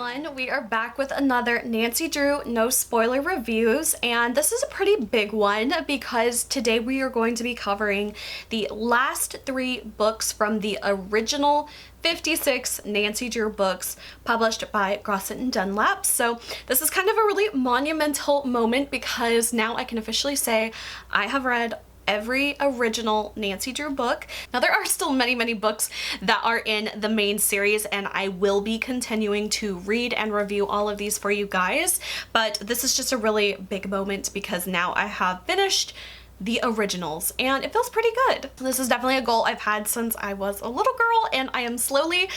everyone, we are back with another Nancy Drew no spoiler reviews, and this is a pretty big one because today we are going to be covering the last 3 books from the original 56 Nancy Drew books published by Grosset and Dunlap. So this is kind of a really monumental moment because now I can officially say I have read every original Nancy Drew book. Now there are still many books that are in the main series, and I will be continuing to read and review all of these for you guys, but this is just a really big moment because now I have finished the originals and it feels pretty good. This is definitely a goal I've had since I was a little girl, and I am slowly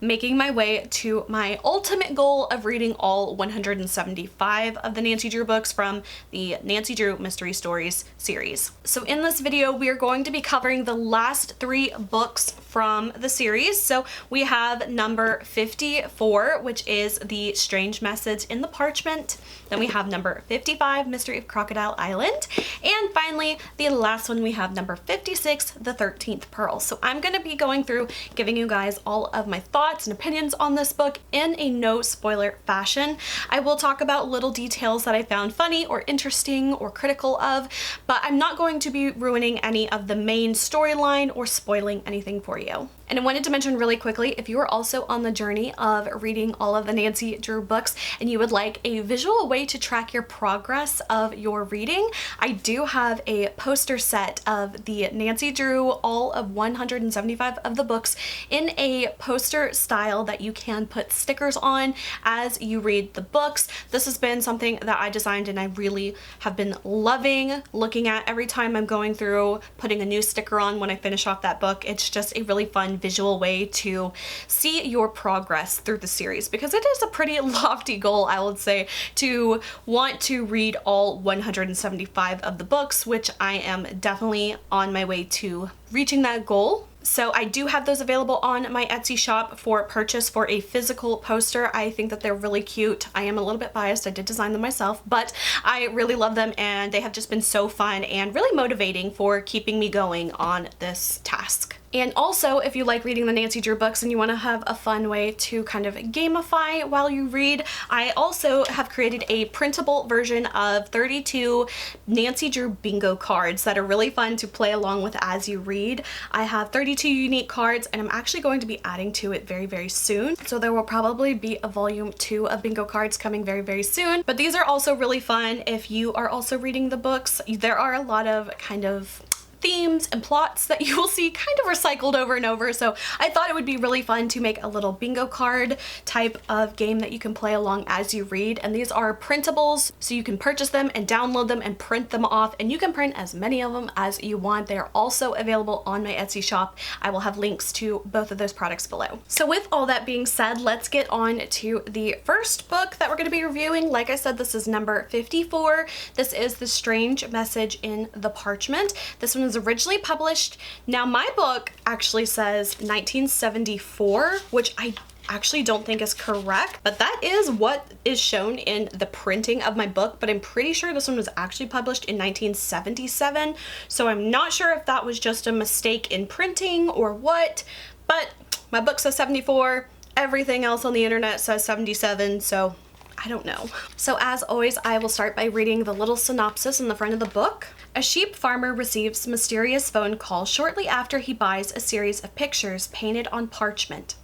making my way to my ultimate goal of reading all 175 of the Nancy Drew books from the Nancy Drew Mystery Stories series. So in this video we are going to be covering the last 3 books from the series. So we have number 54, which is The Strange Message in the Parchment. Then we have number 55, Mystery of Crocodile Island. And finally, the last one we have number 56, The 13th Pearl. So I'm going to be going through giving you guys all of my thoughts and opinions on this book in a no spoiler fashion. I will talk about little details that I found funny or interesting or critical of, but I'm not going to be ruining any of the main storyline or spoiling anything for you. And I wanted to mention really quickly, if you are also on the journey of reading all of the Nancy Drew books and you would like a visual way to track your progress of your reading, I do have a poster set of the Nancy Drew, all of 175 of the books, in a poster style that you can put stickers on as you read the books. This has been something that I designed and I really have been loving looking at every time I'm going through, putting a new sticker on when I finish off that book. It's just a really fun visual way to see your progress through the series, because it is a pretty lofty goal, I would say, to want to read all 175 of the books, which I am definitely on my way to reaching that goal. So I do have those available on my Etsy shop for purchase for a physical poster. I think that they're really cute. I am a little bit biased, I did design them myself, but I really love them and they have just been so fun and really motivating for keeping me going on this task. And also, if you like reading the Nancy Drew books and you want to have a fun way to kind of gamify while you read, I also have created a printable version of 32 Nancy Drew bingo cards that are really fun to play along with as you read. I have 32 unique cards and I'm actually going to be adding to it very soon. So there will probably be a volume 2 of bingo cards coming very soon. But these are also really fun if you are also reading the books. There are a lot of kind of themes and plots that you will see kind of recycled over and over, so I thought it would be really fun to make a little bingo card type of game that you can play along as you read. And these are printables, so you can purchase them and download them and print them off, and you can print as many of them as you want. They are also available on my Etsy shop. I will have links to both of those products below. So with all that being said, let's get on to the first book that we're going to be reviewing. Like I said, this is number 54. This is The Strange Message in the Parchment. This one was originally published. Now my book actually says 1974, which I actually don't think is correct, but that is what is shown in the printing of my book. But I'm pretty sure this one was actually published in 1977, so I'm not sure if that was just a mistake in printing or what, but my book says 74, everything else on the internet says 77, so I don't know. So as always, I will start by reading the little synopsis in the front of the book. A sheep farmer receives a mysterious phone call shortly after he buys a series of pictures painted on parchment.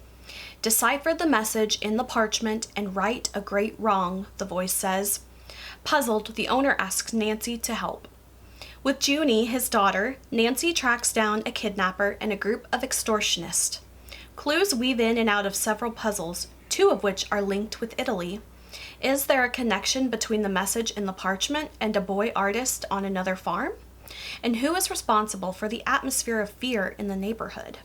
Decipher the message in the parchment and right a great wrong, the voice says. Puzzled, the owner asks Nancy to help. With Junie, his daughter, Nancy tracks down a kidnapper and a group of extortionists. Clues weave in and out of several puzzles, 2 of which are linked with Italy. Is there a connection between the message in the parchment and a boy artist on another farm? And who is responsible for the atmosphere of fear in the neighborhood?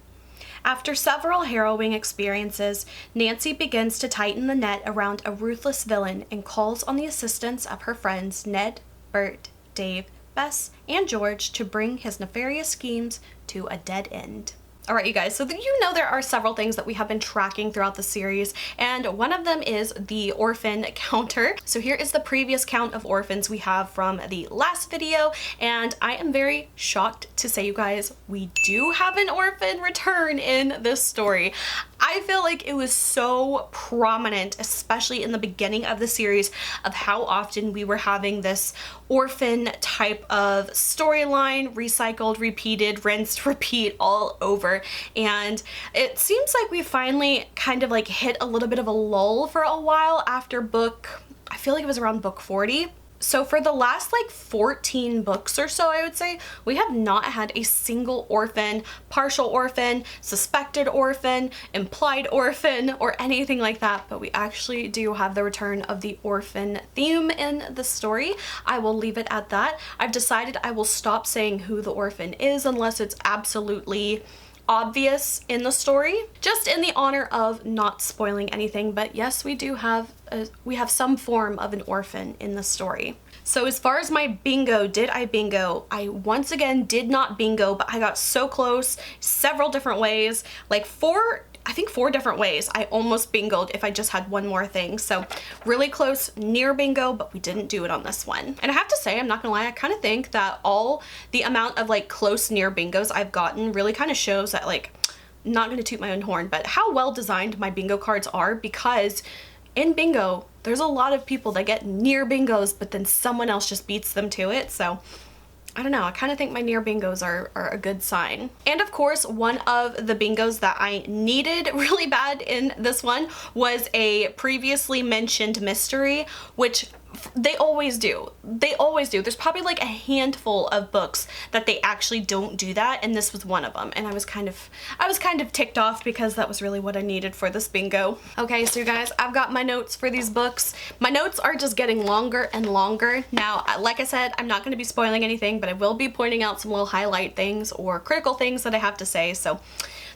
After several harrowing experiences, Nancy begins to tighten the net around a ruthless villain and calls on the assistance of her friends Ned, Bert, Dave, Bess, and George to bring his nefarious schemes to a dead end. Alright you guys, so you know there are several things that we have been tracking throughout the series, and one of them is the orphan counter. So here is the previous count of orphans we have from the last video, and I am very shocked to say, you guys, we do have an orphan return in this story. I feel like it was so prominent, especially in the beginning of the series, of how often we were having this orphan type of storyline, recycled, repeated, rinsed, repeat all over. And it seems like we finally kind of like hit a little bit of a lull for a while after I feel like it was around book 40. So for the last like 14 books or so, I would say, we have not had a single orphan, partial orphan, suspected orphan, implied orphan, or anything like that, but we actually do have the return of the orphan theme in the story. I will leave it at that. I've decided I will stop saying who the orphan is unless it's absolutely obvious in the story, just in the honor of not spoiling anything. But yes, we do have some form of an orphan in the story. So as far as my bingo, did I bingo? I once again did not bingo, but I got so close several different ways, like I think four different ways. I almost bingoed if I just had one more thing. So really close, near bingo, but we didn't do it on this one. And I have to say, I'm not gonna lie, I kind of think that all the amount of like close near bingos I've gotten really kind of shows that, like, I'm not gonna toot my own horn, but how well designed my bingo cards are, because in bingo, there's a lot of people that get near bingos, but then someone else just beats them to it. So I don't know, I kind of think my near bingos are a good sign. And of course, one of the bingos that I needed really bad in this one was a previously mentioned mystery, which they always do. They always do. There's probably like a handful of books that they actually don't do that, and this was one of them. And I was kind of ticked off because that was really what I needed for this bingo. Okay, so you guys, I've got my notes for these books. My notes are just getting longer and longer. Now, like I said, I'm not going to be spoiling anything, but I will be pointing out some little highlight things or critical things that I have to say. So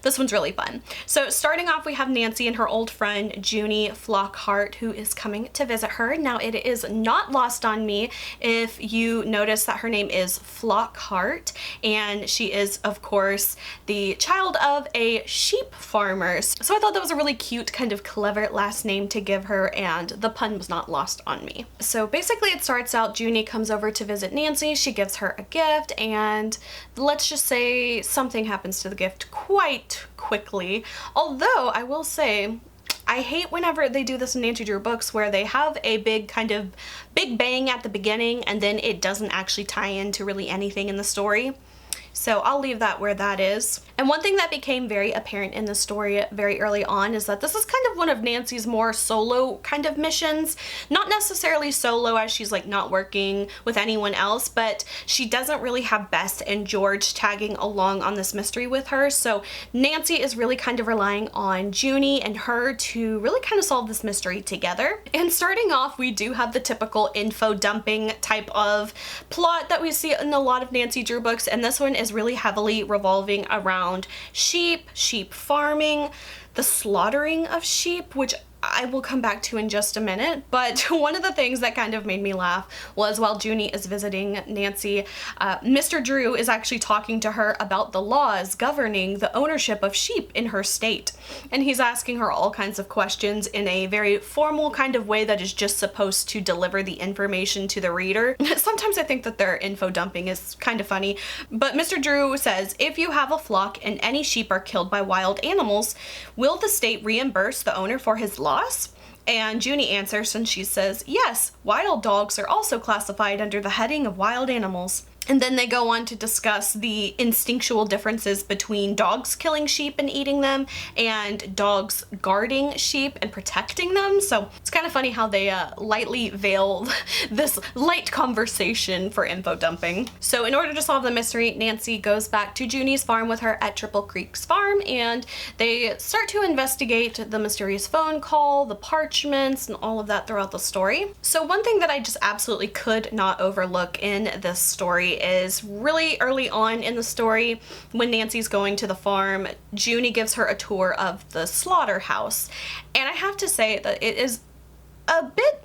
this one's really fun. So starting off, we have Nancy and her old friend Junie Flockhart, who is coming to visit her. Now, it is not lost on me if you notice that her name is Flockhart, and she is, of course, the child of a sheep farmer. So I thought that was a really cute, kind of clever last name to give her, and the pun was not lost on me. So basically, it starts out, Junie comes over to visit Nancy. She gives her a gift, and let's just say something happens to the gift quite quickly. Although I will say, I hate whenever they do this in Nancy Drew books where they have a big bang at the beginning and then it doesn't actually tie into really anything in the story. So I'll leave that where that is. And one thing that became very apparent in the story very early on is that this is kind of one of Nancy's more solo kind of missions. Not necessarily solo as she's like not working with anyone else, but she doesn't really have Bess and George tagging along on this mystery with her. So Nancy is really kind of relying on Junie and her to really kind of solve this mystery together. And starting off, we do have the typical info dumping type of plot that we see in a lot of Nancy Drew books, and this one is really heavily revolving around sheep farming, the slaughtering of sheep, which I will come back to in just a minute. But one of the things that kind of made me laugh was while Junie is visiting Nancy, Mr. Drew is actually talking to her about the laws governing the ownership of sheep in her state. And he's asking her all kinds of questions in a very formal kind of way that is just supposed to deliver the information to the reader. Sometimes I think that their info dumping is kind of funny, but Mr. Drew says, if you have a flock and any sheep are killed by wild animals, will the state reimburse the owner for his loss? And Junie answers and she says, yes, wild dogs are also classified under the heading of wild animals. And then they go on to discuss the instinctual differences between dogs killing sheep and eating them and dogs guarding sheep and protecting them. So it's kind of funny how they lightly veil this light conversation for info dumping. So in order to solve the mystery, Nancy goes back to Junie's farm with her at Triple Creek's farm, and they start to investigate the mysterious phone call, the parchments, and all of that throughout the story. So one thing that I just absolutely could not overlook in this story is really early on in the story when Nancy's going to the farm, Junie gives her a tour of the slaughterhouse. And I have to say that it is a bit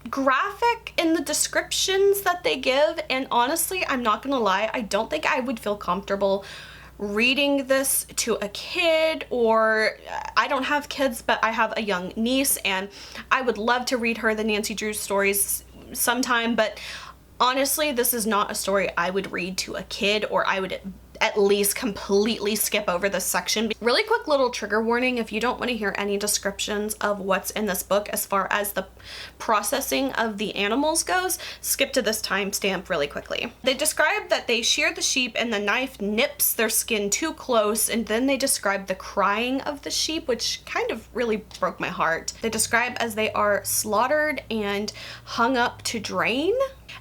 graphic in the descriptions that they give, and honestly, I'm not gonna lie, I don't think I would feel comfortable reading this to a kid, or I don't have kids, but I have a young niece and I would love to read her the Nancy Drew stories sometime, but Honestly, this is not a story I would read to a kid, or I would at least completely skip over this section. Really quick little trigger warning, if you don't want to hear any descriptions of what's in this book as far as the processing of the animals goes, skip to this timestamp really quickly. They describe that they shear the sheep and the knife nips their skin too close, and then they describe the crying of the sheep, which kind of really broke my heart. They describe as they are slaughtered and hung up to drain.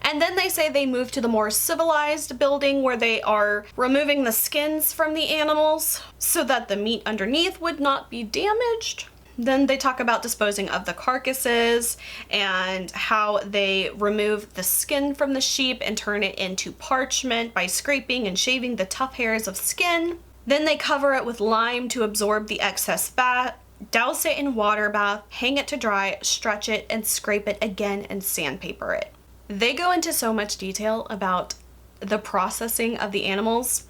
And then they say they move to the more civilized building where they are removing the skins from the animals so that the meat underneath would not be damaged. Then they talk about disposing of the carcasses and how they remove the skin from the sheep and turn it into parchment by scraping and shaving the tough hairs of skin. Then they cover it with lime to absorb the excess fat, douse it in water bath, hang it to dry, stretch it, and scrape it again and sandpaper it. They go into so much detail about the processing of the animals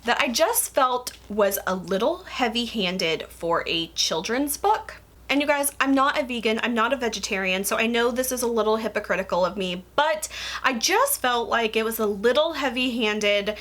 that I just felt was a little heavy-handed for a children's book. And you guys, I'm not a vegan, I'm not a vegetarian, so I know this is a little hypocritical of me, but I just felt like it was a little heavy-handed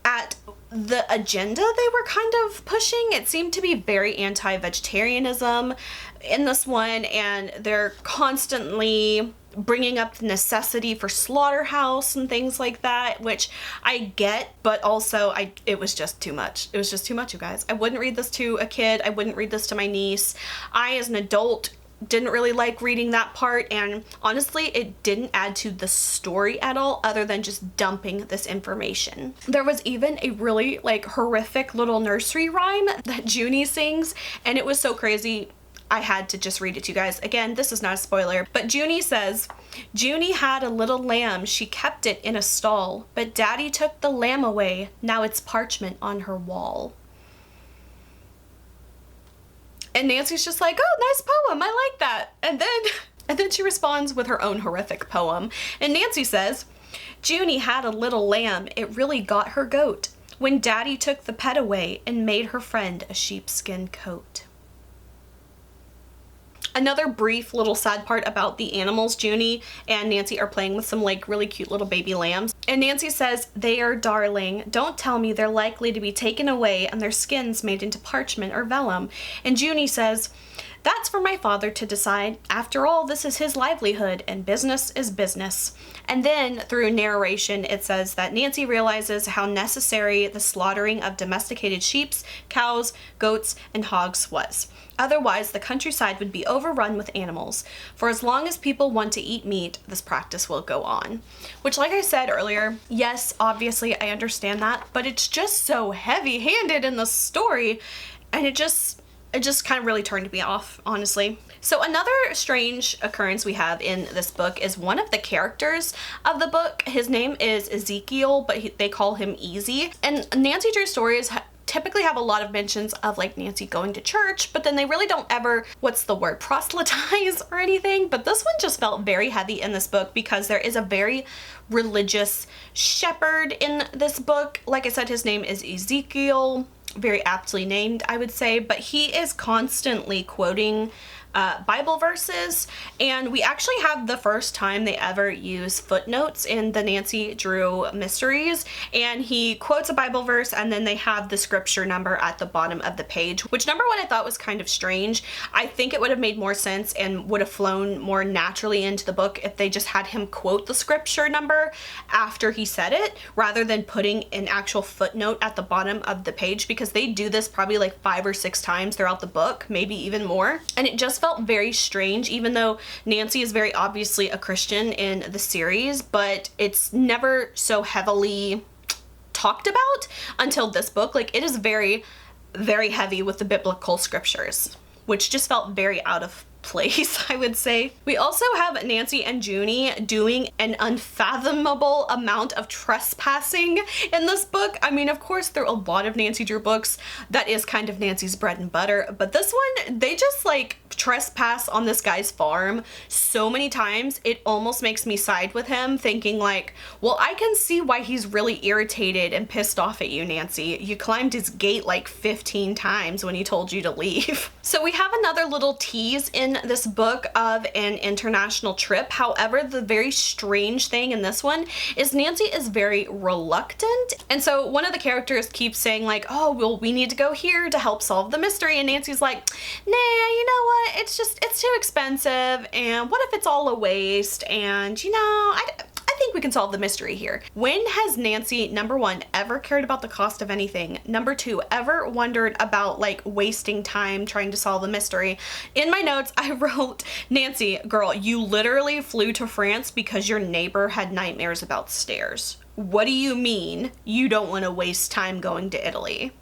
at the agenda they were kind of pushing. It seemed to be very anti-vegetarianism in this one, and they're constantly bringing up the necessity for slaughterhouse and things like that, which I get, but also it was just too much. It was just too much, you guys. I wouldn't read this to a kid. I wouldn't read this to my niece. I, as an adult, didn't really like reading that part, and honestly, it didn't add to the story at all other than just dumping this information. There was even a really horrific little nursery rhyme that Junie sings, and it was so crazy I had to just read it to you guys. Again, this is not a spoiler, but Junie says, "Junie had a little lamb, she kept it in a stall, but Daddy took the lamb away, now it's parchment on her wall." And Nancy's just like, "Oh, nice poem, I like that." And then she responds with her own horrific poem. And Nancy says, "Junie had a little lamb, it really got her goat, when Daddy took the pet away and made her friend a sheepskin coat." Another brief little sad part about the animals, Junie and Nancy are playing with some really cute little baby lambs. And Nancy says, "They are darling. Don't tell me they're likely to be taken away and their skins made into parchment or vellum." And Junie says, "That's for my father to decide. After all, this is his livelihood and business is business." And then through narration, it says that Nancy realizes how necessary the slaughtering of domesticated sheep, cows, goats, and hogs was. Otherwise, the countryside would be overrun with animals. For as long as people want to eat meat, this practice will go on. Which, like I said earlier, yes, obviously I understand that, but it's just so heavy-handed in the story, and it just kind of really turned me off, honestly. So another strange occurrence we have in this book is one of the characters of the book. His name is Ezekiel, but they call him Easy. And Nancy Drew stories typically have a lot of mentions of Nancy going to church, but then they really don't ever, proselytize or anything. But this one just felt very heavy in this book because there is a very religious shepherd in this book. Like I said, his name is Ezekiel, very aptly named, I would say, but he is constantly quoting Bible verses, and we actually have the first time they ever use footnotes in the Nancy Drew mysteries, and he quotes a Bible verse and then they have the scripture number at the bottom of the page, which number one I thought was kind of strange. I think it would have made more sense and would have flown more naturally into the book if they just had him quote the scripture number after he said it rather than putting an actual footnote at the bottom of the page, because they do this probably 5 or 6 times throughout the book, maybe even more, and it just felt very strange, even though Nancy is very obviously a Christian in the series, but it's never so heavily talked about until this book. It is very, very heavy with the biblical scriptures, which just felt very out of place, I would say. We also have Nancy and Junie doing an unfathomable amount of trespassing in this book. I mean, of course, there are a lot of Nancy Drew books that is kind of Nancy's bread and butter, but this one, they just trespass on this guy's farm so many times, it almost makes me side with him, thinking well, I can see why he's really irritated and pissed off at you, Nancy. You climbed his gate 15 times when he told you to leave. So we have another little tease in in this book of an international trip. However, the very strange thing in this one is Nancy is very reluctant. And so one of the characters keeps saying like, oh, well, we need to go here to help solve the mystery. And Nancy's like, nah, you know what? It's too expensive. And what if it's all a waste? And you know, I think we can solve the mystery here. When has Nancy, number one, ever cared about the cost of anything? Number two, ever wondered about like wasting time trying to solve the mystery? In my notes, I wrote, Nancy, girl, you literally flew to France because your neighbor had nightmares about stairs. What do you mean you don't want to waste time going to Italy?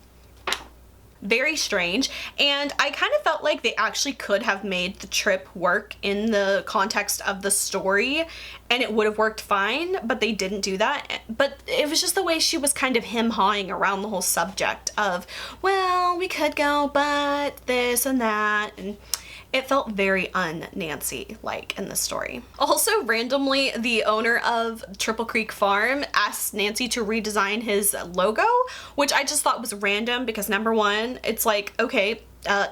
Very strange. And I kind of felt like they actually could have made the trip work in the context of the story and it would have worked fine, but they didn't do that. But it was just the way she was kind of him-hawing around the whole subject of, well, we could go, but this and that. And it felt very un-Nancy-like in the story. Also, randomly, the owner of Triple Creek Farm asked Nancy to redesign his logo, which I just thought was random because number one, it's like, okay,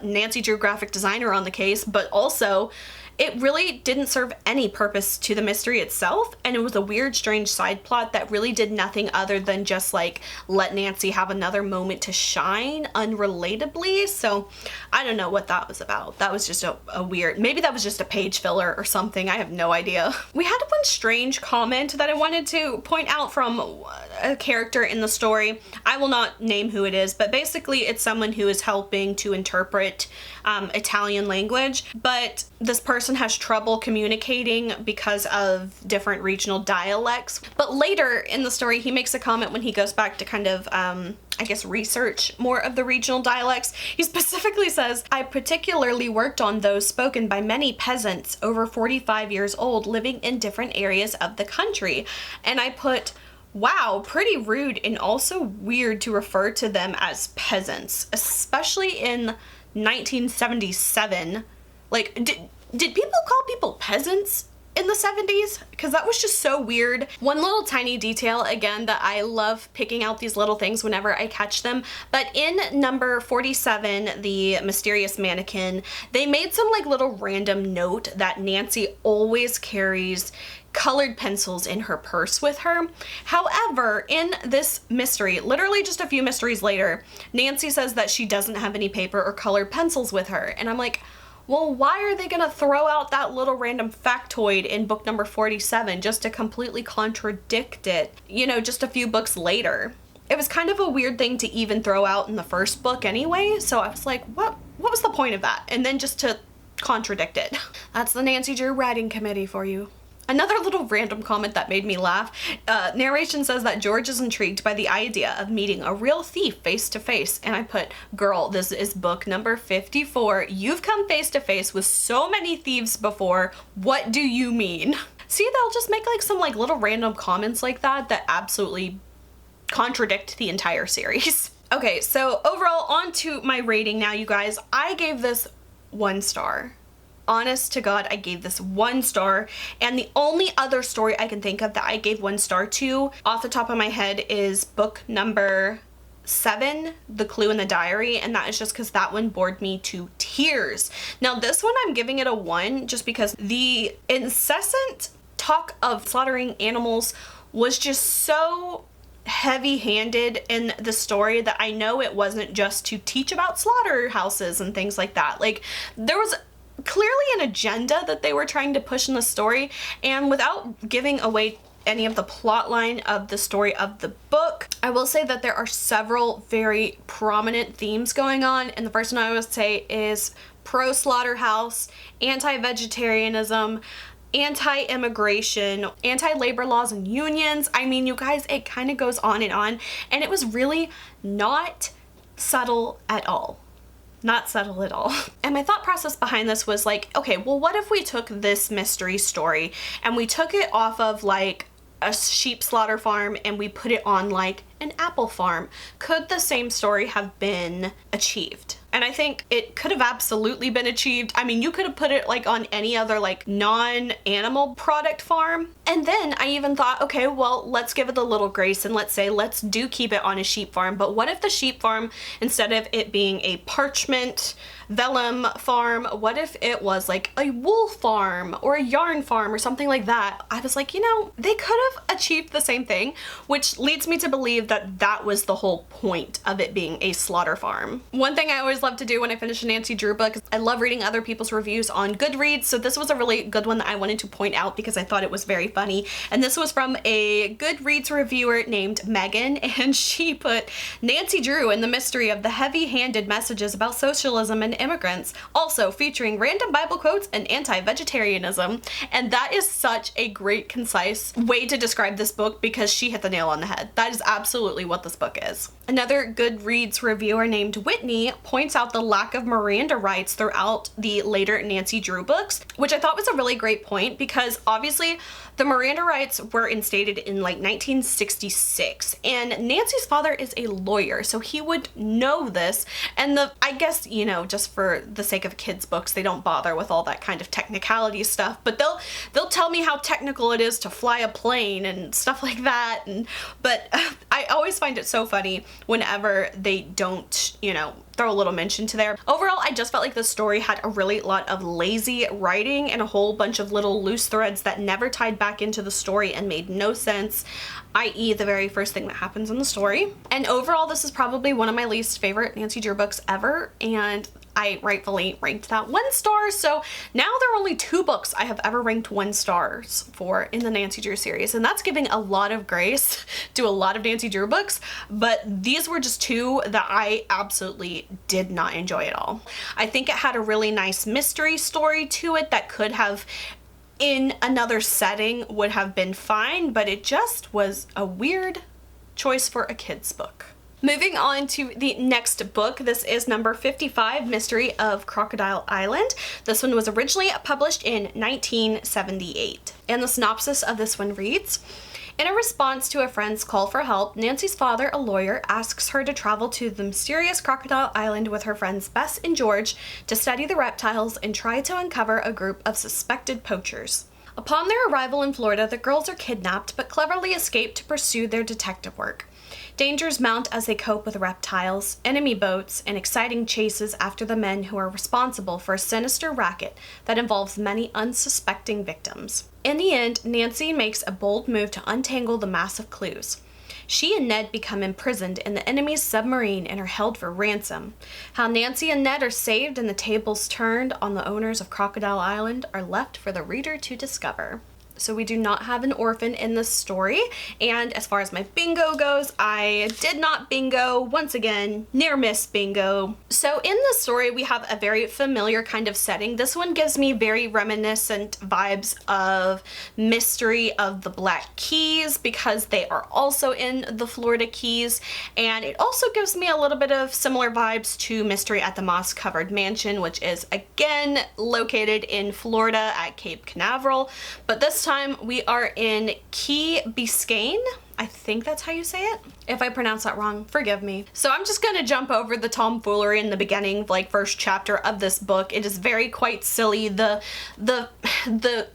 Nancy Drew graphic designer on the case, but also it really didn't serve any purpose to the mystery itself, and it was a weird, strange side plot that really did nothing other than just like let Nancy have another moment to shine unrelatably. So I don't know what that was about. That was just a weird, maybe that was just a page filler or something. I have no idea. We had one strange comment that I wanted to point out from a character in the story. I will not name who it is, but basically it's someone who is helping to interpret Italian language, but this person has trouble communicating because of different regional dialects. But later in the story, he makes a comment when he goes back to kind of, I guess, research more of the regional dialects. He specifically says, I particularly worked on those spoken by many peasants over 45 years old living in different areas of the country. And I put, wow, pretty rude and also weird to refer to them as peasants, especially in 1977. Like, did people call people peasants in the 70s? Because that was just so weird. One little tiny detail, again, that I love picking out these little things whenever I catch them, but in number 47, the mysterious mannequin, they made some like little random note that Nancy always carries colored pencils in her purse with her. However, in this mystery, literally just a few mysteries later, Nancy says that she doesn't have any paper or colored pencils with her. And I'm like, well, why are they gonna throw out that little random factoid in book number 47 just to completely contradict it, you know, just a few books later? It was kind of a weird thing to even throw out in the first book anyway, so I was like, what was the point of that? And then just to contradict it. That's the Nancy Drew writing committee for you. Another little random comment that made me laugh. Narration says that George is intrigued by the idea of meeting a real thief face to face. And I put, girl, this is book number 54. You've come face to face with so many thieves before. What do you mean? See, they'll just make like some like little random comments like that that absolutely contradict the entire series. Okay, so overall, on to my rating now, you guys. I gave this 1 star. Honest to God, I gave this 1 star, and the only other story I can think of that I gave 1 star to off the top of my head is book number 7, The Clue in the Diary, and that is just because that one bored me to tears. Now this one I'm giving it a 1 just because the incessant talk of slaughtering animals was just so heavy-handed in the story that I know it wasn't just to teach about slaughterhouses and things like that. Like, there was clearly an agenda that they were trying to push in the story, and without giving away any of the plot line of the story of the book, I will say that there are several very prominent themes going on, and the first one I would say is pro-slaughterhouse, anti-vegetarianism, anti-immigration, anti-labor laws and unions. I mean, you guys, it kind of goes on, and it was really not subtle at all. Not subtle at all. And my thought process behind this was like, okay, well, what if we took this mystery story and we took it off of like a sheep slaughter farm and we put it on like an apple farm? Could the same story have been achieved? And I think it could have absolutely been achieved. I mean, you could have put it like on any other like non-animal product farm. And then I even thought, okay, well, let's give it a little grace and let's say, let's do keep it on a sheep farm. But what if the sheep farm, instead of it being a Parchment vellum farm? What if it was like a wool farm or a yarn farm or something like that? I was like, you know, they could have achieved the same thing, which leads me to believe that that was the whole point of it being a slaughter farm. One thing I always love to do when I finish a Nancy Drew book is I love reading other people's reviews on Goodreads, so this was a really good one that I wanted to point out because I thought it was very funny. And this was from a Goodreads reviewer named Megan, and she put, Nancy Drew and the mystery of the heavy-handed messages about socialism and immigrants, also featuring random Bible quotes and anti-vegetarianism. And that is such a great, concise way to describe this book because she hit the nail on the head. That is absolutely what this book is. Another Goodreads reviewer named Whitney points out the lack of Miranda rights throughout the later Nancy Drew books, which I thought was a really great point because obviously the Miranda rights were instated in like 1966, and Nancy's father is a lawyer, so he would know this. And I guess, you know, just for the sake of kids' books, they don't bother with all that kind of technicality stuff, but they'll tell me how technical it is to fly a plane and stuff like that. But I always find it so funny whenever they don't, you know, throw a little mention to there. Overall, I just felt like the story had a really lot of lazy writing and a whole bunch of little loose threads that never tied back into the story and made no sense, i.e. the very first thing that happens in the story. And overall, this is probably one of my least favorite Nancy Drew books ever, and I rightfully ranked that 1 star. So now there are only 2 books I have ever ranked 1 stars for in the Nancy Drew series, and that's giving a lot of grace to a lot of Nancy Drew books, but these were just 2 that I absolutely did not enjoy at all. I think it had a really nice mystery story to it that could have, in another setting, would have been fine, but it just was a weird choice for a kid's book. Moving on to the next book, this is number 55, Mystery of Crocodile Island. This one was originally published in 1978. And the synopsis of this one reads, in a response to a friend's call for help, Nancy's father, a lawyer, asks her to travel to the mysterious Crocodile Island with her friends Bess and George to study the reptiles and try to uncover a group of suspected poachers. Upon their arrival in Florida, the girls are kidnapped but cleverly escape to pursue their detective work. Dangers mount as they cope with reptiles, enemy boats, and exciting chases after the men who are responsible for a sinister racket that involves many unsuspecting victims. In the end, Nancy makes a bold move to untangle the mass of clues. She and Ned become imprisoned in the enemy's submarine and are held for ransom. How Nancy and Ned are saved and the tables turned on the owners of Crocodile Island are left for the reader to discover. So we do not have an orphan in this story, and as far as my bingo goes, I did not bingo. Once again, near miss bingo. So in this story, we have a very familiar kind of setting. This one gives me very reminiscent vibes of Mystery of the Black Keys because they are also in the Florida Keys, and it also gives me a little bit of similar vibes to Mystery at the Moss Covered Mansion, which is again located in Florida at Cape Canaveral, but this time we are in Key Biscayne. I think that's how you say it. If I pronounce that wrong, forgive me. So I'm just gonna jump over the tomfoolery in the beginning, like first chapter of this book. It is very quite silly. The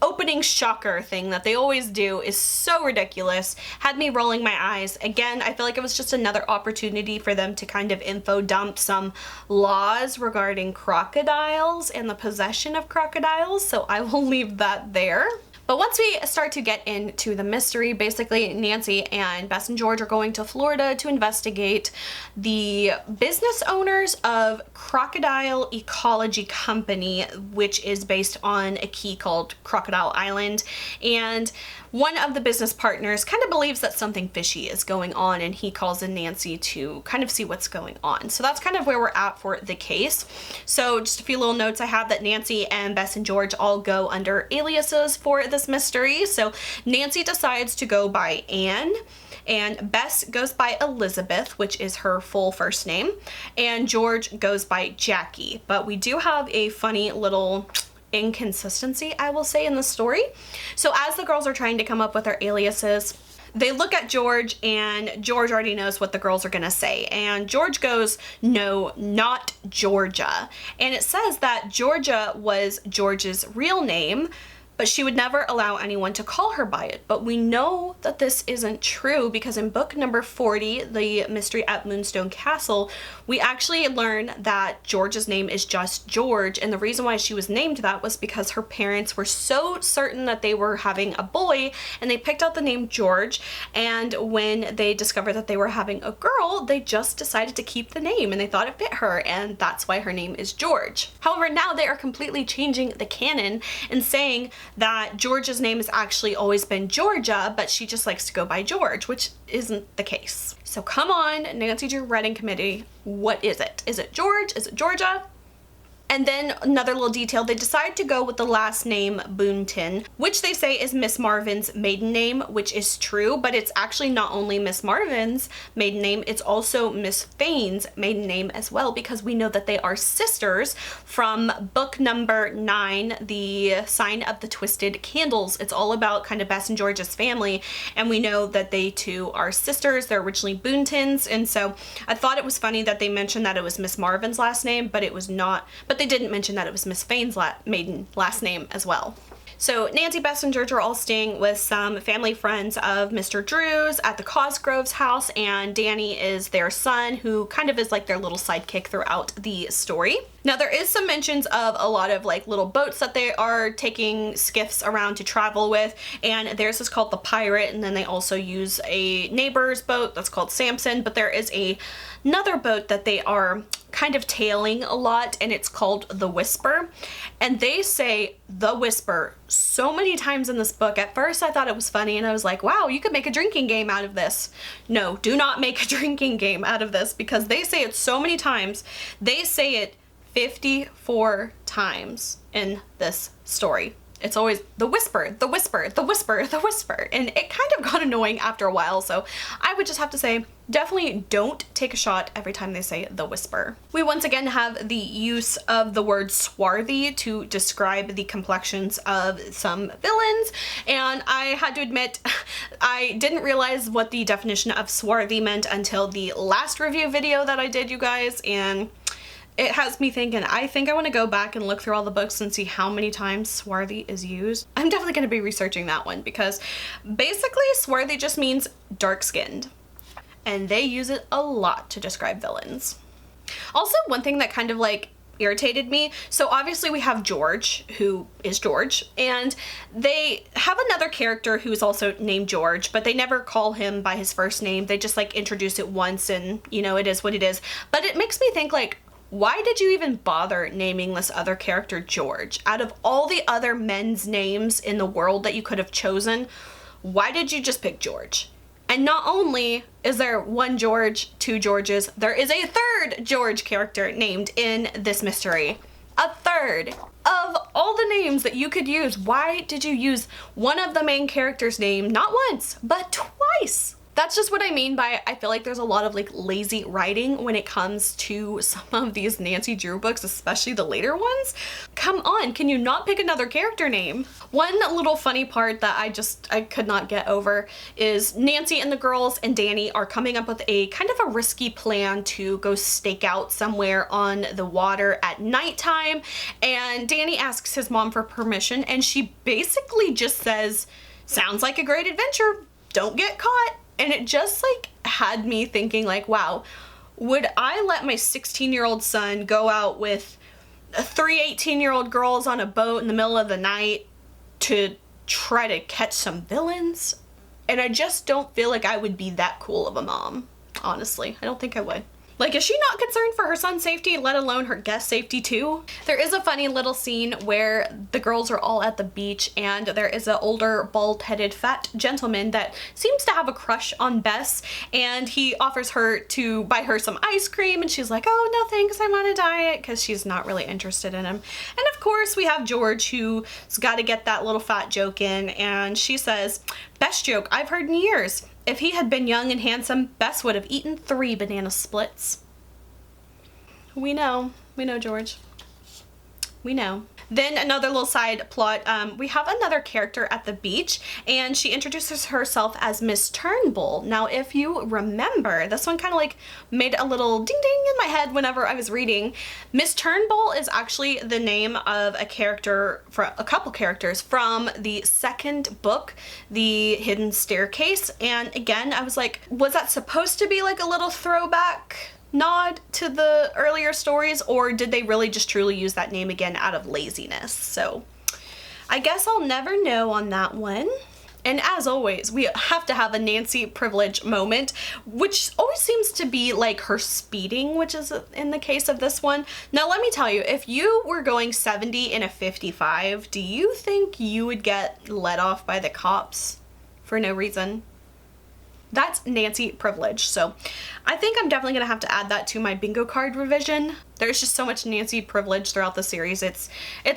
opening shocker thing that they always do is so ridiculous. Had me rolling my eyes. Again, I feel like it was just another opportunity for them to kind of info dump some laws regarding crocodiles and the possession of crocodiles, so I will leave that there. But once we start to get into the mystery, basically Nancy and Bess and George are going to Florida to investigate the business owners of Crocodile Ecology Company, which is based on a key called Crocodile Island. And one of the business partners kind of believes that something fishy is going on, and he calls in Nancy to kind of see what's going on. So that's kind of where we're at for the case. So just a few little notes I have that Nancy and Bess and George all go under aliases for this mystery. So Nancy decides to go by Anne, and Bess goes by Elizabeth, which is her full first name, and George goes by Jackie. But we do have a funny little inconsistency, I will say, in the story. So as the girls are trying to come up with their aliases, they look at George, and George already knows what the girls are gonna say, and George goes, no, not Georgia. And it says that Georgia was George's real name, but she would never allow anyone to call her by it. But we know that this isn't true because in book number 40, The Mystery at Moonstone Castle, we actually learn that George's name is just George, and the reason why she was named that was because her parents were so certain that they were having a boy, and they picked out the name George, and when they discovered that they were having a girl, they just decided to keep the name, and they thought it fit her, and that's why her name is George. However, now they are completely changing the canon and saying that George's name has actually always been Georgia, but she just likes to go by George, which isn't the case. So come on, Nancy Drew Writing Committee, what is it? Is it George? Is it Georgia? And then another little detail, they decide to go with the last name Boonton, which they say is Miss Marvin's maiden name, which is true, but it's actually not only Miss Marvin's maiden name, it's also Miss Fane's maiden name as well, because we know that they are sisters from book number 9, The Sign of the Twisted Candles. It's all about kind of Bess and George's family, and we know that they two are sisters. They're originally Boontons, and so I thought it was funny that they mentioned that it was Miss Marvin's last name, but it was not. But they didn't mention that it was Miss Fane's maiden last name as well. So Nancy, Bess, and George are all staying with some family friends of Mr. Drew's at the Cosgrove's house, and Danny is their son, who kind of is like their little sidekick throughout the story. Now there is some mentions of a lot of like little boats that they are taking skiffs around to travel with, and theirs is called the Pirate, and then they also use a neighbor's boat that's called Samson, but there is another boat that they are kind of tailing a lot, and it's called the Whisper, and they say the Whisper so many times in this book. At first I thought it was funny, and I was like, wow, you could make a drinking game out of this. No, do not make a drinking game out of this, because they say it so many times. They say it 54 times in this story. It's always the whisper, the whisper, the whisper, the whisper, and it kind of got annoying after a while, so I would just have to say definitely don't take a shot every time they say the whisper. We once again have the use of the word swarthy to describe the complexions of some villains, and I had to admit I didn't realize what the definition of swarthy meant until the last review video that I did, you guys, and it has me thinking. I think I want to go back and look through all the books and see how many times swarthy is used. I'm definitely going to be researching that one, because basically swarthy just means dark-skinned, and they use it a lot to describe villains. Also, one thing that kind of like irritated me, so obviously we have George, who is George, and they have another character who is also named George, but they never call him by his first name. They just like introduce it once, and you know, it is what it is. But it makes me think, like, why did you even bother naming this other character George? Out of all the other men's names in the world that you could have chosen, why did you just pick George? And not only is there one George, two Georges, there is a third George character named in this mystery. A third. Of all the names that you could use, why did you use one of the main characters' name not once, but twice? That's just what I mean by I feel like there's a lot of like lazy writing when it comes to some of these Nancy Drew books, especially the later ones. Come on, can you not pick another character name? One little funny part that I could not get over is Nancy and the girls and Danny are coming up with a kind of a risky plan to go stake out somewhere on the water at nighttime, and Danny asks his mom for permission, and she basically just says, sounds like a great adventure, don't get caught. And it just like had me thinking like, wow, would I let my 16-year-old son go out with 3 18-year-old girls on a boat in the middle of the night to try to catch some villains? And I just don't feel like I would be that cool of a mom, honestly. I don't think I would. Like, is she not concerned for her son's safety, let alone her guest safety too? There is a funny little scene where the girls are all at the beach, and there is an older, bald-headed, fat gentleman that seems to have a crush on Bess, and he offers her to buy her some ice cream, and she's like, oh, no thanks, I'm on a diet, because she's not really interested in him. And of course, we have George, who's got to get that little fat joke in, and she says, best joke I've heard in years. If he had been young and handsome, Bess would have eaten 3 banana splits. We know, George. We know. Then another little side plot, we have another character at the beach, and she introduces herself as Miss Turnbull. Now, if you remember, this one kind of like made a little ding ding in my head whenever I was reading. Miss Turnbull is actually the name of a character, for a couple characters from the second book, The Hidden Staircase. And again, I was like, was that supposed to be like a little throwback nod to the earlier stories, or did they really just truly use that name again out of laziness? So I guess I'll never know on that one. And as always, we have to have a Nancy privilege moment, which always seems to be like her speeding, which is in the case of this one. Now, let me tell you, if you were going 70 in a 55, do you think you would get let off by the cops for no reason? That's Nancy privilege. So I think I'm definitely gonna have to add that to my bingo card revision. There's just so much Nancy privilege throughout the series. It's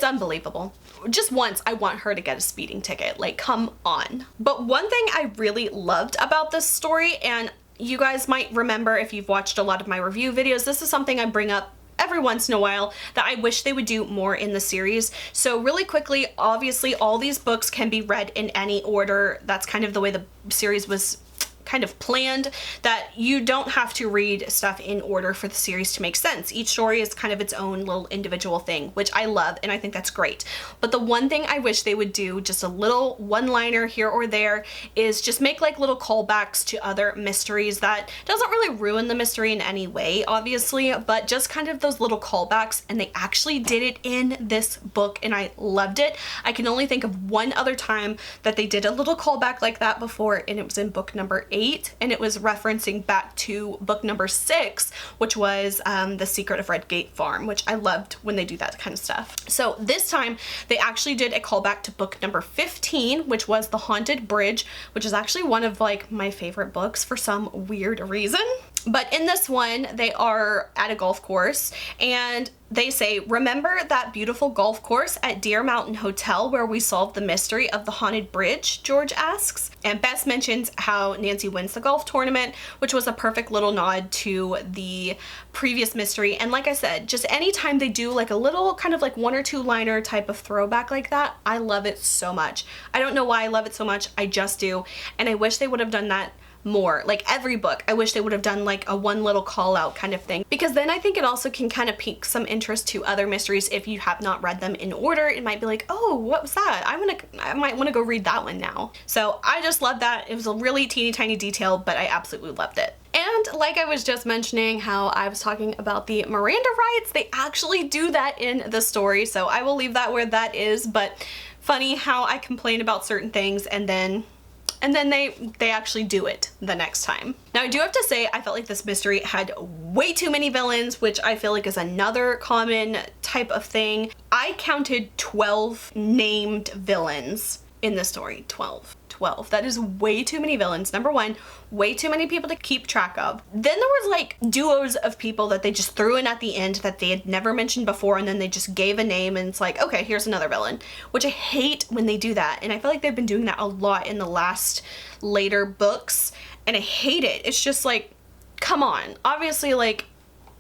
unbelievable. Just once I want her to get a speeding ticket, like come on. But one thing I really loved about this story, and you guys might remember if you've watched a lot of my review videos, this is something I bring up every once in a while that I wish they would do more in the series. So really quickly, obviously all these books can be read in any order. That's kind of the way the series was kind of planned, that you don't have to read stuff in order for the series to make sense. Each story is kind of its own little individual thing, which I love, and I think that's great. But the one thing I wish they would do, just a little one-liner here or there, is just make like little callbacks to other mysteries. That doesn't really ruin the mystery in any way, obviously, but just kind of those little callbacks, and they actually did it in this book, and I loved it. I can only think of one other time that they did a little callback like that before, and it was in book number 8, and it was referencing back to book number 6, which was The Secret of Redgate Farm, which I loved when they do that kind of stuff. So this time they actually did a callback to book number 15, which was The Haunted Bridge, which is actually one of like my favorite books for some weird reason. But in this one, they are at a golf course, and they say, remember that beautiful golf course at Deer Mountain Hotel where we solved the mystery of the haunted bridge? George asks. And Bess mentions how Nancy wins the golf tournament, which was a perfect little nod to the previous mystery. And like I said, just anytime they do like a little kind of like one or two liner type of throwback like that, I love it so much. I don't know why I love it so much, I just do. And I wish they would have done that more. Like every book, I wish they would have done like a one little call out kind of thing, because then I think it also can kind of pique some interest to other mysteries. If you have not read them in order, it might be like, oh, what was that? I might want to go read that one now. So I just love that. It was a really teeny tiny detail, but I absolutely loved it. And like I was just mentioning how I was talking about the Miranda rights, they actually do that in the story, so I will leave that where that is. But funny how I complain about certain things and then they actually do it the next time. Now I do have to say, I felt like this mystery had way too many villains, which I feel like is another common type of thing. I counted 12 named villains in the story. 12. That is way too many villains. Number one, way too many people to keep track of. Then there was like duos of people that they just threw in at the end that they had never mentioned before, and then they just gave a name and it's like, okay, here's another villain, which I hate when they do that. And I feel like they've been doing that a lot in the last later books, and I hate it. It's just like, come on. Obviously, like,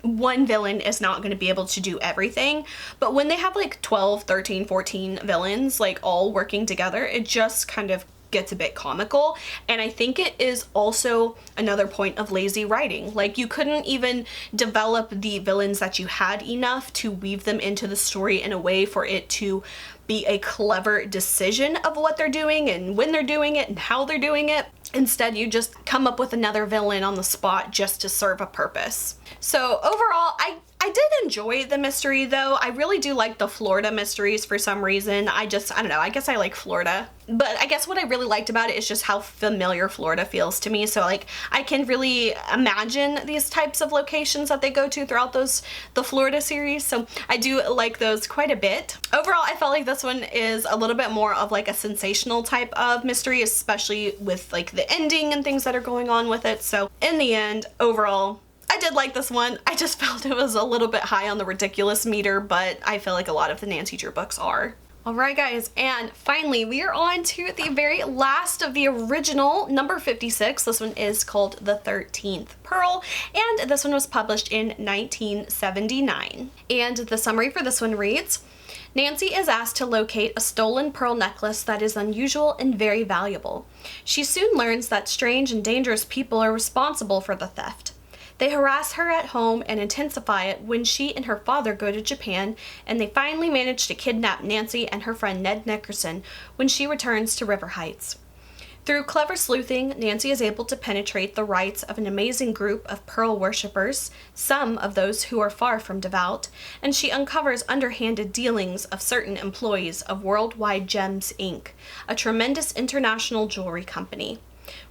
one villain is not going to be able to do everything, but when they have like 12, 13, 14 villains like all working together, it just kind of gets a bit comical. And I think it is also another point of lazy writing. Like, you couldn't even develop the villains that you had enough to weave them into the story in a way for it to be a clever decision of what they're doing and when they're doing it and how they're doing it. Instead, you just come up with another villain on the spot just to serve a purpose. So overall, I did enjoy the mystery though. I really do like the Florida mysteries for some reason. I don't know, I guess I like Florida. But I guess what I really liked about it is just how familiar Florida feels to me. So like, I can really imagine these types of locations that they go to throughout the Florida series. So I do like those quite a bit. Overall, I felt like this one is a little bit more of like a sensational type of mystery, especially with like the ending and things that are going on with it. So in the end, overall, I did like this one. I just felt it was a little bit high on the ridiculous meter, but I feel like a lot of the Nancy Drew books are. Alright guys, and finally we are on to the very last of the original, number 56. This one is called The 13th Pearl, and this one was published in 1979. And the summary for this one reads, Nancy is asked to locate a stolen pearl necklace that is unusual and very valuable. She soon learns that strange and dangerous people are responsible for the theft. They harass her at home and intensify it when she and her father go to Japan, and they finally manage to kidnap Nancy and her friend Ned Nickerson when she returns to River Heights. Through clever sleuthing, Nancy is able to penetrate the rites of an amazing group of pearl worshippers, some of those who are far from devout, and she uncovers underhanded dealings of certain employees of Worldwide Gems Inc., a tremendous international jewelry company.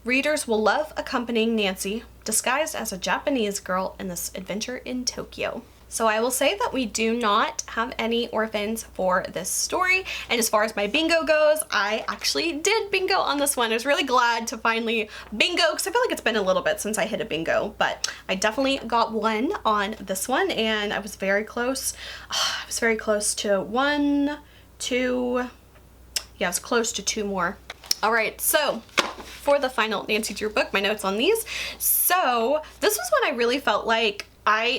Readers will love accompanying Nancy, disguised as a Japanese girl, in this adventure in Tokyo. So I will say that we do not have any orphans for this story. And as far as my bingo goes, I actually did bingo on this one. I was really glad to finally bingo, because I feel like it's been a little bit since I hit a bingo, but I definitely got one on this one, and I was very close. I was very close to one, two, yeah, I was close to two more. All right, so for the final Nancy Drew book, my notes on these. So this was when I really felt like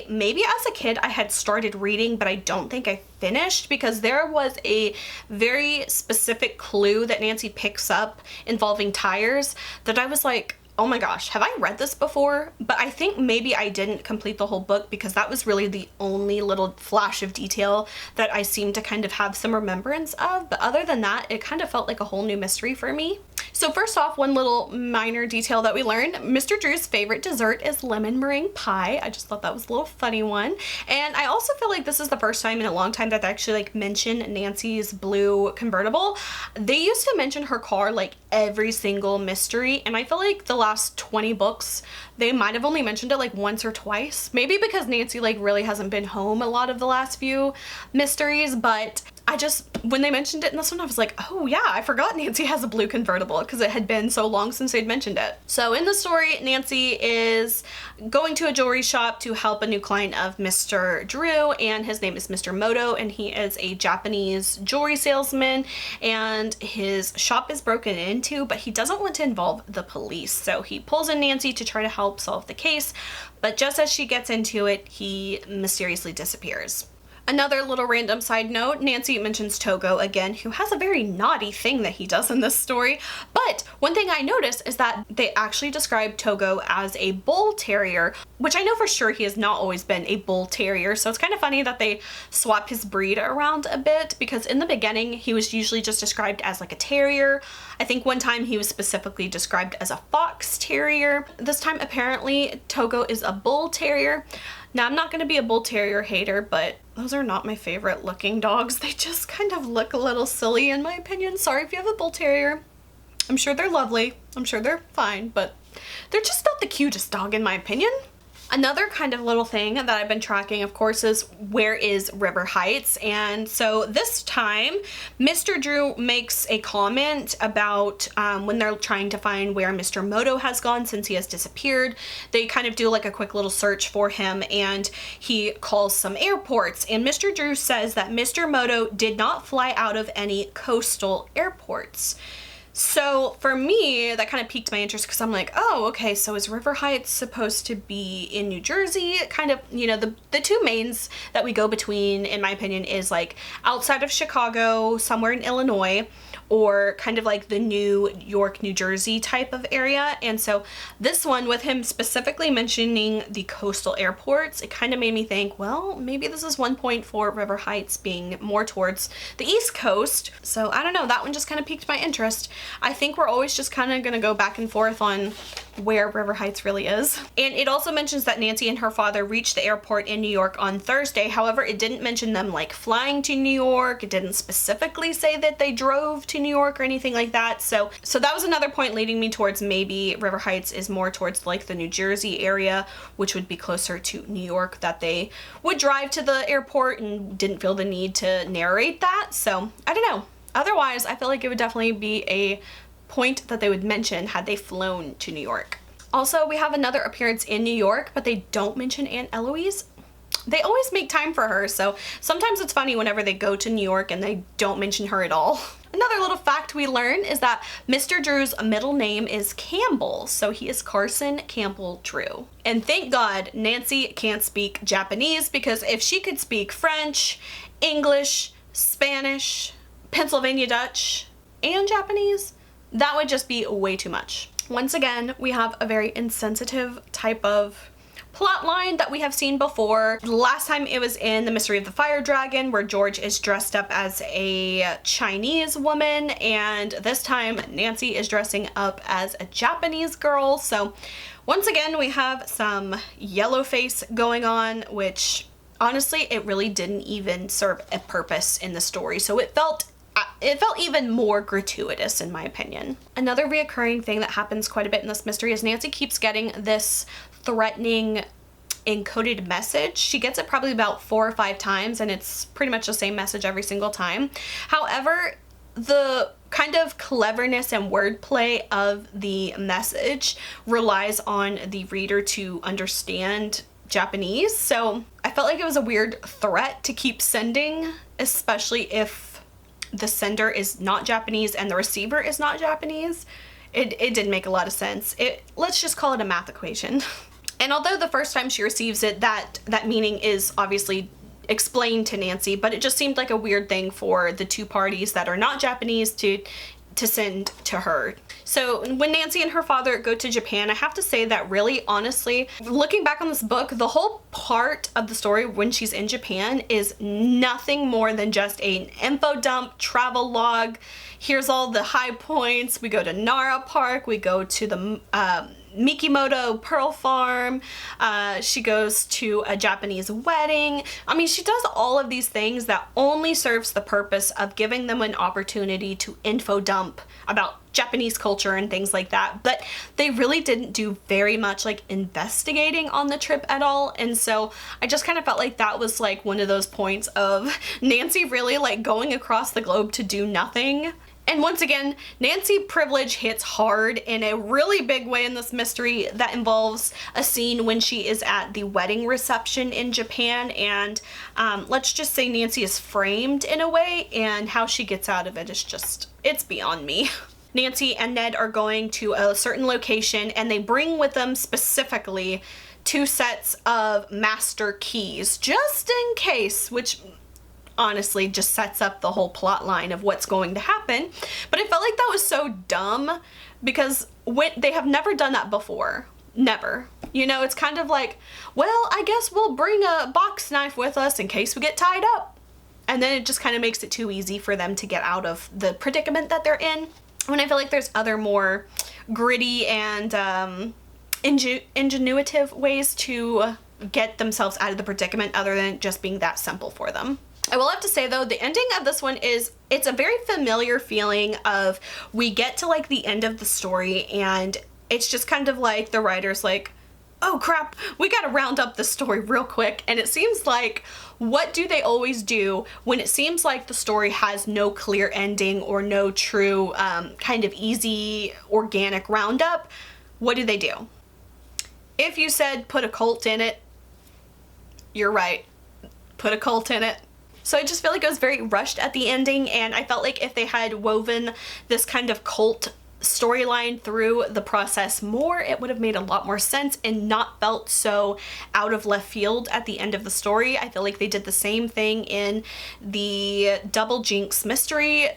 maybe as a kid I had started reading, but I don't think I finished, because there was a very specific clue that Nancy picks up involving tires that I was like, oh my gosh, have I read this before? But I think maybe I didn't complete the whole book, because that was really the only little flash of detail that I seemed to kind of have some remembrance of. But other than that, it kind of felt like a whole new mystery for me. So first off, one little minor detail that we learned, Mr. Drew's favorite dessert is lemon meringue pie. I just thought that was a little funny one. And I also feel like this is the first time in a long time that they actually like mention Nancy's blue convertible. They used to mention her car like every single mystery, and I feel like the last 20 books they might have only mentioned it like once or twice. Maybe because Nancy like really hasn't been home a lot of the last few mysteries, but when they mentioned it in this one, I was like, oh yeah, I forgot Nancy has a blue convertible, because it had been so long since they'd mentioned it. So in the story, Nancy is going to a jewelry shop to help a new client of Mr. Drew, and his name is Mr. Moto, and he is a Japanese jewelry salesman, and his shop is broken into, but he doesn't want to involve the police. So he pulls in Nancy to try to help solve the case, but just as she gets into it, he mysteriously disappears. Another little random side note, Nancy mentions Togo again, who has a very naughty thing that he does in this story. But one thing I noticed is that they actually describe Togo as a bull terrier, which I know for sure he has not always been a bull terrier. So it's kind of funny that they swap his breed around a bit, because in the beginning he was usually just described as like a terrier. I think one time he was specifically described as a fox terrier. This time apparently Togo is a bull terrier. Now, I'm not going to be a bull terrier hater, but those are not my favorite looking dogs. They just kind of look a little silly in my opinion. Sorry if you have a bull terrier. I'm sure they're lovely. I'm sure they're fine, but they're just not the cutest dog in my opinion. Another kind of little thing that I've been tracking, of course, is where is River Heights? And so this time, Mr. Drew makes a comment about when they're trying to find where Mr. Moto has gone since he has disappeared. They kind of do like a quick little search for him, and he calls some airports. And Mr. Drew says that Mr. Moto did not fly out of any coastal airports. So for me, that kind of piqued my interest, because I'm like, oh, okay, so is River Heights supposed to be in New Jersey? Kind of, you know, the two mains that we go between, in my opinion, is like outside of Chicago, somewhere in Illinois, or kind of like the New York, New Jersey type of area. And so this one, with him specifically mentioning the coastal airports, it kind of made me think, well, maybe this is one point for River Heights being more towards the East Coast. So I don't know, that one just kind of piqued my interest. I think we're always just kind of going to go back and forth on where River Heights really is. And it also mentions that Nancy and her father reached the airport in New York on Thursday. However, it didn't mention them like flying to New York. It didn't specifically say that they drove to New York or anything like that. So that was another point leading me towards maybe River Heights is more towards like the New Jersey area, which would be closer to New York, that they would drive to the airport and didn't feel the need to narrate that. So I don't know. Otherwise, I feel like it would definitely be a point that they would mention had they flown to New York. Also, we have another appearance in New York, but they don't mention Aunt Eloise. They always make time for her, so sometimes it's funny whenever they go to New York and they don't mention her at all. Another little fact we learn is that Mr. Drew's middle name is Campbell, so he is Carson Campbell Drew. And thank God Nancy can't speak Japanese, because if she could speak French, English, Spanish, Pennsylvania Dutch, and Japanese, that would just be way too much. Once again, we have a very insensitive type of plot line that we have seen before. Last time it was in The Mystery of the Fire Dragon, where George is dressed up as a Chinese woman, and this time Nancy is dressing up as a Japanese girl. So once again, we have some yellow face going on, which honestly, it really didn't even serve a purpose in the story. So it felt even more gratuitous, in my opinion. Another reoccurring thing that happens quite a bit in this mystery is Nancy keeps getting this threatening encoded message. She gets it probably about 4 or 5 times, and it's pretty much the same message every single time. However, the kind of cleverness and wordplay of the message relies on the reader to understand Japanese. So I felt like it was a weird threat to keep sending, especially if the sender is not Japanese and the receiver is not Japanese. It didn't make a lot of sense. Let's just call it a math equation. And although the first time she receives it, that meaning is obviously explained to Nancy, but it just seemed like a weird thing for the two parties that are not Japanese to send to her. So when Nancy and her father go to Japan, I have to say that really, honestly, looking back on this book, the whole part of the story when she's in Japan is nothing more than just an info dump, travel log. Here's all the high points. We go to Nara Park. We go to the Mikimoto Pearl Farm. She goes to a Japanese wedding. I mean, she does all of these things that only serves the purpose of giving them an opportunity to info dump about Japanese culture and things like that. But they really didn't do very much like investigating on the trip at all. And so I just kind of felt like that was like one of those points of Nancy really like going across the globe to do nothing. And once again, Nancy privilege hits hard in a really big way in this mystery that involves a scene when she is at the wedding reception in Japan, and let's just say Nancy is framed in a way, and how she gets out of it is just, it's beyond me. Nancy and Ned are going to a certain location, and they bring with them specifically 2 sets of master keys, just in case, which honestly just sets up the whole plot line of what's going to happen. But I felt like that was so dumb because they have never done that before. Never. You know, it's kind of like, well, I guess we'll bring a box knife with us in case we get tied up. And then it just kind of makes it too easy for them to get out of the predicament that they're in. When I feel like there's other more gritty and ingenuitive ways to get themselves out of the predicament other than just being that simple for them. I will have to say though, the ending of this one it's a very familiar feeling of we get to like the end of the story and it's just kind of like the writer's like, oh crap, we gotta round up the story real quick. And it seems like, what do they always do when it seems like the story has no clear ending or no true kind of easy organic roundup? What do they do? If you said put a cult in it, you're right. Put a cult in it. So I just feel like it was very rushed at the ending, and I felt like if they had woven this kind of cult storyline through the process more, it would have made a lot more sense and not felt so out of left field at the end of the story. I feel like they did the same thing in the Double Jinx mystery.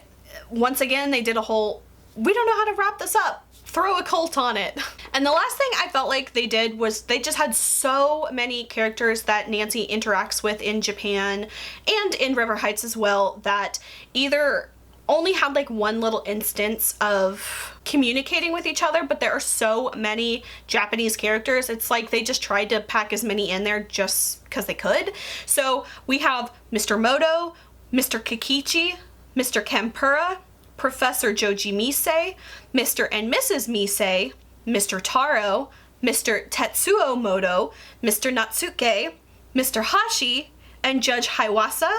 Once again, they did a whole, we don't know how to wrap this up, throw a cult on it. And the last thing I felt like they did was they just had so many characters that Nancy interacts with in Japan and in River Heights as well that either only had like one little instance of communicating with each other, but there are so many Japanese characters, it's like they just tried to pack as many in there just because they could. So we have Mr. Moto, Mr. Kikichi, Mr. Kempura, Professor Joji Misei, Mr. and Mrs. Misei, Mr. Taro, Mr. Tetsuo Moto, Mr. Natsuke, Mr. Hashi, and Judge Hiawasa,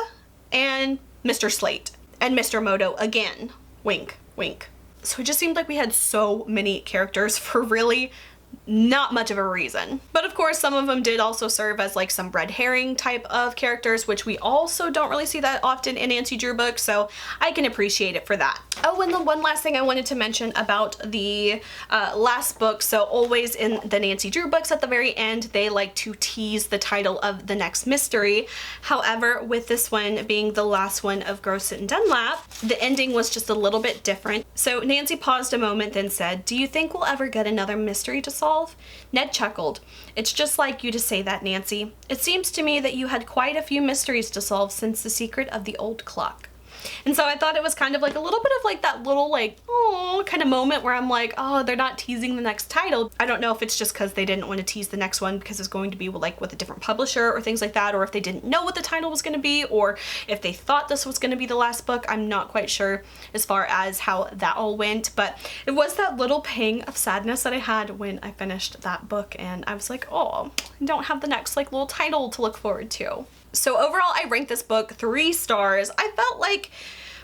and Mr. Slate, and Mr. Moto again. Wink, wink. So it just seemed like we had so many characters for really not much of a reason. But of course, some of them did also serve as like some red herring type of characters, which we also don't really see that often in Nancy Drew books, so I can appreciate it for that. Oh, and the one last thing I wanted to mention about the last book, so always in the Nancy Drew books at the very end, they like to tease the title of the next mystery. However, with this one being the last one of Grosset and Dunlap, the ending was just a little bit different. So Nancy paused a moment, then said, "Do you think we'll ever get another mystery to solve?" Ned chuckled. "It's just like you to say that, Nancy. It seems to me that you had quite a few mysteries to solve since the secret of the old clock." And so I thought it was kind of like a little bit of like that little like, oh, kind of moment where I'm like, oh, they're not teasing the next title. I don't know if it's just because they didn't want to tease the next one because it's going to be like with a different publisher or things like that, or if they didn't know what the title was going to be, or if they thought this was going to be the last book. I'm not quite sure as far as how that all went, but it was that little pang of sadness that I had when I finished that book, and I was like, oh, I don't have the next like little title to look forward to. So overall, I ranked this book 3 stars. I felt like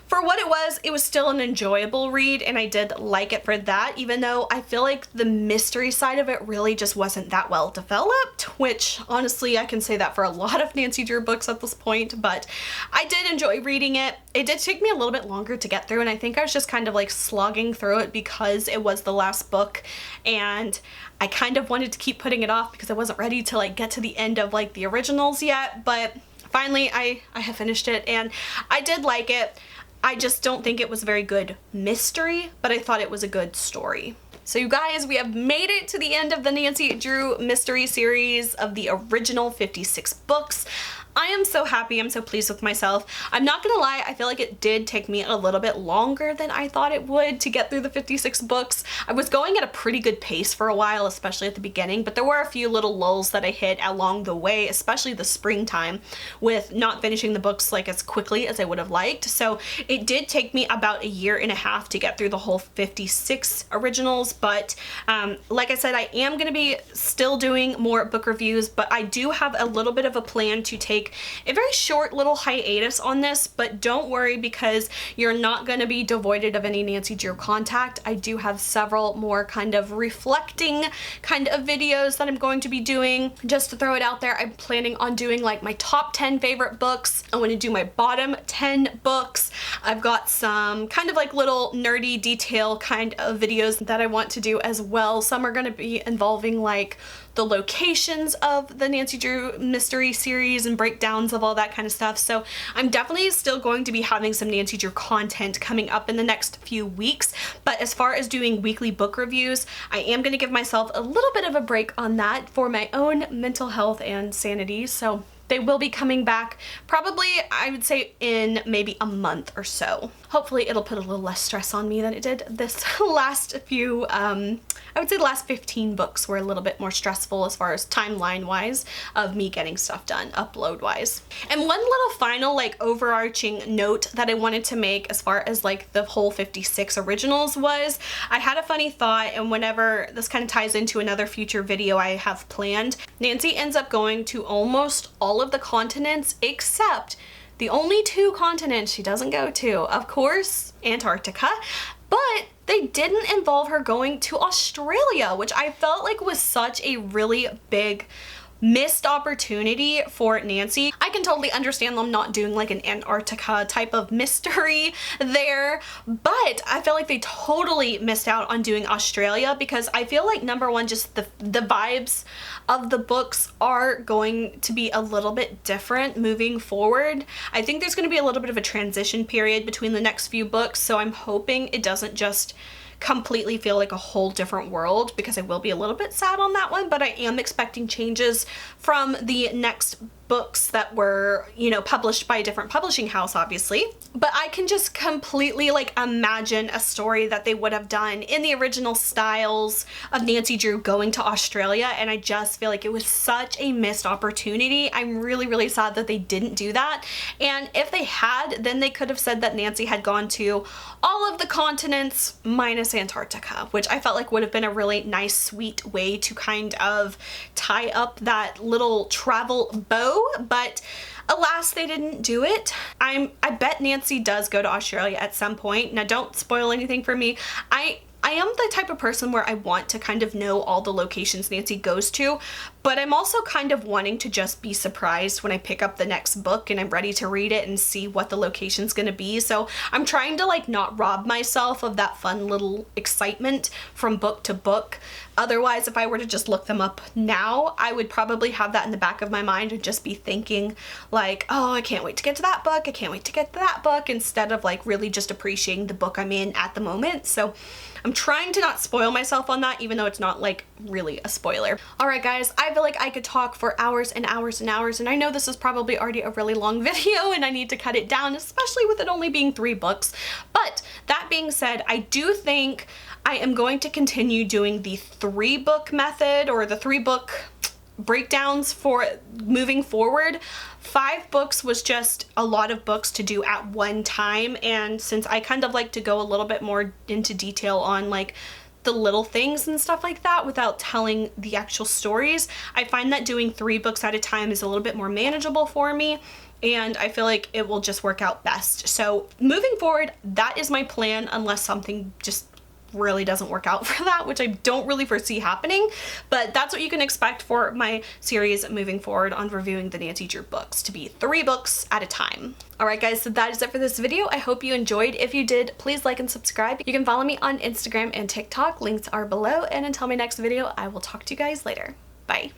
for what it was still an enjoyable read, and I did like it for that, even though I feel like the mystery side of it really just wasn't that well developed, which honestly, I can say that for a lot of Nancy Drew books at this point, but I did enjoy reading it. It did take me a little bit longer to get through, and I think I was just kind of like slogging through it because it was the last book, and I kind of wanted to keep putting it off because I wasn't ready to like get to the end of like the originals yet, but finally I have finished it and I did like it. I just don't think it was a very good mystery, but I thought it was a good story. So you guys, we have made it to the end of the Nancy Drew mystery series of the original 56 books. I am so happy, I'm so pleased with myself. I'm not gonna lie, I feel like it did take me a little bit longer than I thought it would to get through the 56 books. I was going at a pretty good pace for a while, especially at the beginning, but there were a few little lulls that I hit along the way, especially the springtime, with not finishing the books like as quickly as I would have liked. So it did take me about 1.5 years to get through the whole 56 originals, but like I said, I am gonna be still doing more book reviews, but I do have a little bit of a plan to take a very short little hiatus on this, but don't worry because you're not going to be devoid of any Nancy Drew contact. I do have several more kind of reflecting kind of videos that I'm going to be doing. Just to throw it out there, I'm planning on doing like my top 10 favorite books. I want to do my bottom 10 books. I've got some kind of like little nerdy detail kind of videos that I want to do as well. Some are going to be involving like the locations of the Nancy Drew mystery series and breakdowns of all that kind of stuff. So I'm definitely still going to be having some Nancy Drew content coming up in the next few weeks. But as far as doing weekly book reviews, I am going to give myself a little bit of a break on that for my own mental health and sanity. So they will be coming back probably, I would say, in maybe a month or so. Hopefully it'll put a little less stress on me than it did this last few, I would say the last 15 books were a little bit more stressful as far as timeline wise of me getting stuff done upload wise. And one little final like overarching note that I wanted to make as far as like the whole 56 originals was, I had a funny thought, and whenever this kind of ties into another future video I have planned, Nancy ends up going to almost all of the continents except the only 2 continents she doesn't go to. Of course, Antarctica, but they didn't involve her going to Australia, which I felt like was such a really big missed opportunity for Nancy. I can totally understand them not doing like an Antarctica type of mystery there, but I feel like they totally missed out on doing Australia because I feel like number one, just the vibes of the books are going to be a little bit different moving forward. I think there's going to be a little bit of a transition period between the next few books, so I'm hoping it doesn't just completely feel like a whole different world, because I will be a little bit sad on that one, but I am expecting changes from the next books that were, you know, published by a different publishing house, obviously. But I can just completely like imagine a story that they would have done in the original styles of Nancy Drew going to Australia, and I just feel like it was such a missed opportunity. I'm really, really sad that they didn't do that. And if they had, then they could have said that Nancy had gone to all of the continents minus Antarctica, which I felt like would have been a really nice, sweet way to kind of tie up that little travel bow. But alas, they didn't do it. I bet Nancy does go to Australia at some point. Now, don't spoil anything for me. I am the type of person where I want to kind of know all the locations Nancy goes to, but I'm also kind of wanting to just be surprised when I pick up the next book and I'm ready to read it and see what the location's gonna be. So I'm trying to like not rob myself of that fun little excitement from book to book. Otherwise, if I were to just look them up now, I would probably have that in the back of my mind and just be thinking like, oh, I can't wait to get to that book, I can't wait to get to that book, instead of like really just appreciating the book I'm in at the moment. So I'm trying to not spoil myself on that, even though it's not like really a spoiler. All right, guys, I feel like I could talk for hours and hours and hours, and I know this is probably already a really long video and I need to cut it down, especially with it only being 3 books. But that being said, I do think I am going to continue doing the 3-book method, or the 3-book breakdowns for moving forward. 5 books was just a lot of books to do at one time, and since I kind of like to go a little bit more into detail on like the little things and stuff like that without telling the actual stories, I find that doing 3 books at a time is a little bit more manageable for me, and I feel like it will just work out best. So moving forward, that is my plan, unless something just really doesn't work out for that, which I don't really foresee happening, but that's what you can expect for my series moving forward on reviewing the Nancy Drew books, to be 3 books at a time. Alright guys, so that is it for this video. I hope you enjoyed. If you did, please like and subscribe. You can follow me on Instagram and TikTok. Links are below, and until my next video, I will talk to you guys later. Bye.